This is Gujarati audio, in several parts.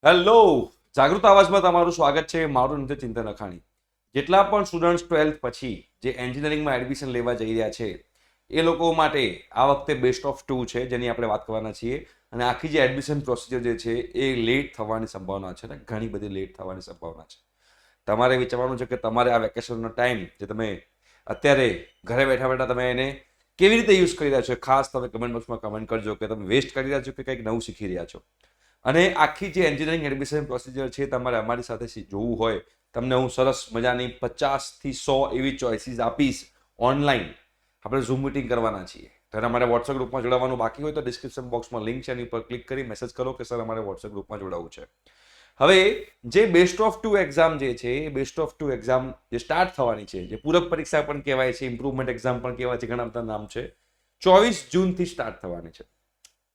હેલો, જાગૃત અવાજમાં તમારું સ્વાગત છે. મારું નામ છે ચિંતન અખાણી. જેટલા પણ સ્ટુડન્ટ્સ 12th પછી જે એન્જિનિયરિંગમાં એડમિશન લેવા જઈ રહ્યા છે એ લોકો માટે આ વખતે બેસ્ટ ઓફ 2 છે, જેની આપણે વાત કરવાના છીએ. અને આખી જે એડમિશન પ્રોસિજર જે છે એ લેટ થવાની સંભાવના છે ને ઘણી બધી લેટ થવાની સંભાવના છે. તમારે વિચારવાનું છે કે તમારે આ વેકેશનનો ટાઈમ જે તમે અત્યારે ઘરે બેઠા બેઠા તમે એને કેવી રીતે યુઝ કરી રહ્યા છો. ખાસ તમે કમેન્ટ બોક્સમાં કમેન્ટ કરજો કે તમે વેસ્ટ કરી રહ્યા છો કે કંઈક નવું શીખી રહ્યા છો. અને આખી જે એન્જિનિયરિંગ એડમિશન પ્રોસિજર છે તમારે અમારી સાથે જોવું હોય, તમને હું સરસ મજાની 50 થી 100 એવી ચોઇસીસ આપીશ ઓનલાઈન. આપણે ઝૂમ મિટિંગ કરવાના છીએ. તો અમારે વોટ્સએપ ગ્રુપમાં જોડાવાનું બાકી હોય તો ડિસ્ક્રિપ્શન બોક્સમાં લિંક છે, એની પર ક્લિક કરી મેસેજ કરો કે સર અમારે વોટ્સએપ ગ્રુપમાં જોડાવું છે. હવે જે બેસ્ટ ઓફ 2 એક્ઝામ જે છે એ બેસ્ટ ઓફ 2 એક્ઝામ જે સ્ટાર્ટ થવાની છે, જે પૂરક પરીક્ષા પણ કહેવાય છે, ઇમ્પ્રુવમેન્ટ એક્ઝામ પણ કહેવાય છે, ઘણા બધા નામ છે, 24 જૂનથી સ્ટાર્ટ થવાની છે.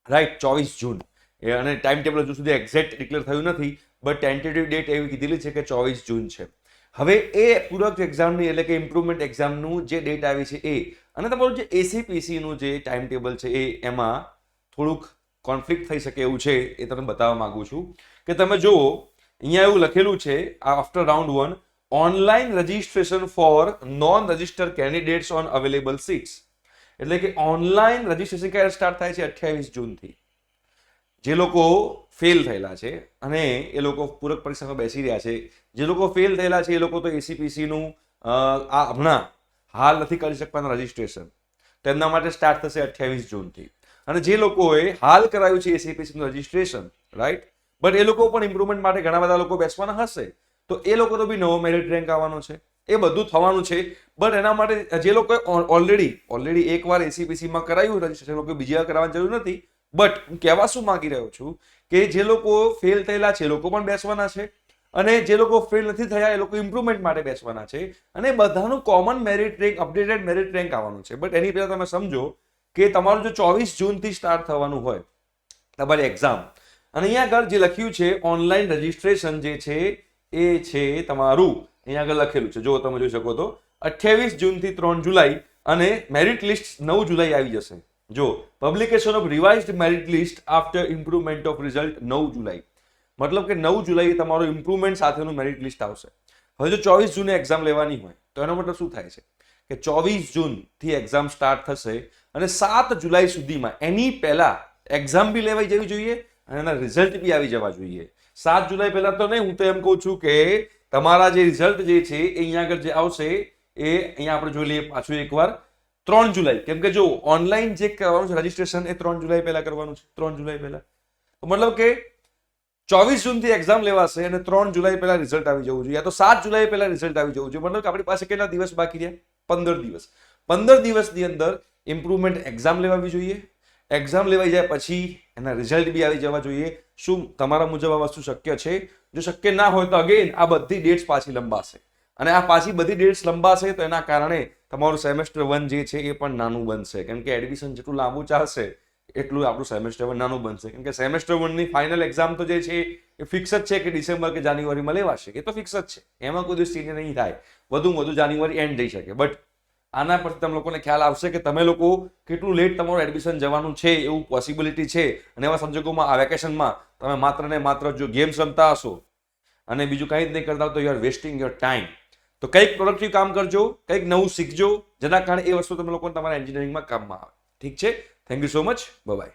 રાઈટ, 24 જૂન. અને ટાઈમ ટેબલ હજુ સુધી એક્ઝેક્ટ ડિક્લેર થયું નથી, બટ ટેન્ટેટિવ ડેટ એવી કીધેલી છે કે 24 જૂન છે. હવે એ પૂરક એક્ઝામની એટલે કે ઇમ્પ્રુવમેન્ટ એક્ઝામનું જે ડેટ આવી છે એ અને તમારું જે એસીપીસીનું જે ટાઈમ ટેબલ છે એ એમાં થોડુંક કોન્ફ્લિક્ટ થઈ શકે એવું છે. એ તમને બતાવવા માંગુ છું કે તમે જુઓ અહીંયા એવું લખેલું છે after round 1 online registration four non register candidates on available seats. એટલે કે ઓનલાઈન રજિસ્ટ્રેશન ક્યારે સ્ટાર્ટ થાય છે? 28 જૂનથી. જે લોકો ફેલ થયેલા છે અને એ લોકો પૂરક પરીક્ષામાં બેસી રહ્યા છે, જે લોકો ફેલ થયેલા છે એ લોકો તો એસીપીસીનું આ હમણાં હાલ નથી કરી શકવાના રજિસ્ટ્રેશન, તો એમના માટે સ્ટાર્ટ થશે 28 જૂનથી. અને જે લોકોએ હાલ કરાવ્યું છે એસીપીસીનું રજિસ્ટ્રેશન, રાઈટ, બટ એ લોકો પણ ઇમ્પ્રુવમેન્ટ માટે ઘણા બધા લોકો બેસવાના હશે, તો એ લોકોનો બી નવો મેરિટ રેન્ક આવવાનો છે. એ બધું થવાનું છે. બટ એના માટે જે લોકોએ ઓલરેડી એકવાર એસીપીસીમાં કરાવ્યું રજિસ્ટ્રેશન, લોકો બીજી વાર કરાવવાની જરૂર નથી. બટ હું કહેવા શું માંગી રહ્યો છું કે જે લોકો ફેલ થયેલા છે એ લોકો પણ બેસવાના છે, અને જે લોકો ફેલ નથી થયા એ લોકો ઇમ્પ્રુવમેન્ટ માટે બેસવાના છે. અને બધાનું common merit rank, updated merit rank આવવાનું છે. બટ એની પહેલા તમે સમજો કે તમારું જો 24 જૂનથી સ્ટાર્ટ થવાનું હોય તમારી એક્ઝામ, અને અહીંયા આગળ જે લખ્યું છે ઓનલાઈન રજિસ્ટ્રેશન જે છે એ છે તમારું, અહીંયા આગળ લખેલું છે, જો તમે જોઈ શકો તો 28 જૂનથી 3 જુલાઈ, અને મેરિટ લિસ્ટ 9 જુલાઈ આવી જશે. જો publication of revised merit list after improvement of result 9 જુલાઈ, મતલબ કે 9 જુલાઈ તમારું ઇમ્પ્રુવમેન્ટ સાથેનું મેરિટ લિસ્ટ આવશે. હવે જો 24 જૂને એક્ઝામ લેવાની હોય તો એનો મતલબ શું થાય છે કે 24 જૂનથી એક્ઝામ સ્ટાર્ટ થશે અને 7 જુલાઈ સુધીમાં એની પહેલા એક્ઝામ બી લેવાઈ જવી જોઈએ અને એના રિઝલ્ટ બી આવી જવા જોઈએ. 7 જુલાઈ પહેલા તો નહીં, હું તો એમ કહું છું કે તમારા જે રિઝલ્ટ જે છે એ અહીંયા આગળ જે આવશે એ અહીંયા આપણે જોઈ લઈએ પાછું એકવાર 3 જુલાઈ. કેમ કે જો ઓનલાઈન જે કરવાનું છે રજિસ્ટ્રેશન એ 3 જુલાઈ પહેલા કરવાનું છે, 3 જુલાઈ પહેલા. તો મતલબ કે 24 જૂનથી એક્ઝામ લેવાશે અને 3 જુલાઈ પહેલા રિઝલ્ટ આવી જવું જોઈએ, યા તો 7 જુલાઈ પહેલા રિઝલ્ટ આવી જવું જોઈએ. મતલબ કે આપણી પાસે કેટલા દિવસ બાકી રહ્યા? 15 દિવસ. 15 દિવસની અંદર ઇમ્પ્રુવમેન્ટ એક્ઝામ લેવાવી જોઈએ. એક્ઝામ લેવાઈ જાય પછી એના રિઝલ્ટ બી આવી જવા જોઈએ. શું તમારા મુજબ આ વસ્તુ શક્ય છે? જો શક્ય ના હોય તો અગેન આ બધી ડેટ્સ પાછી લંબાશે, અને આ પાછી બધી ડેટ્સ લંબાશે તો એના કારણે તમારું સેમેસ્ટર 1 જે છે એ પણ નાનું બનશે. કેમ કે એડમિશન જેટલું લાંબુ ચાલશે એટલું આપણું સેમેસ્ટર 1 નાનું બનશે. કેમ કે સેમેસ્ટર 1ની ફાઇનલ એક્ઝામ તો જે છે એ ફિક્સ જ છે કે ડિસેમ્બર કે જાન્યુઆરીમાં લેવાશે. એ તો ફિક્સ જ છે, એમાં કોઈ દિવસ ચેન્જ નહીં થાય. વધુ જાન્યુઆરી એન્ડ થઈ શકે. બટ આના પરથી તમે લોકોને ખ્યાલ આવશે કે તમે લોકો કેટલું લેટ તમારું એડમિશન જવાનું છે એવું પોસિબિલિટી છે. અને એવા સંજોગોમાં આ વેકેશનમાં તમે માત્ર ને માત્ર જો ગેમ્સ રમતા હશો અને બીજું કંઈ જ નહીં કરતા તો you are wasting your time. તો કંઈક પ્રોડક્ટિવ કામ કરજો, કંઈક નવું શીખજો, જેના કારણે એ વસ્તુ તમે લોકોને તમારા એન્જિનિયરિંગમાં કામમાં આવે. ઠીક છે? Thank you so much. By.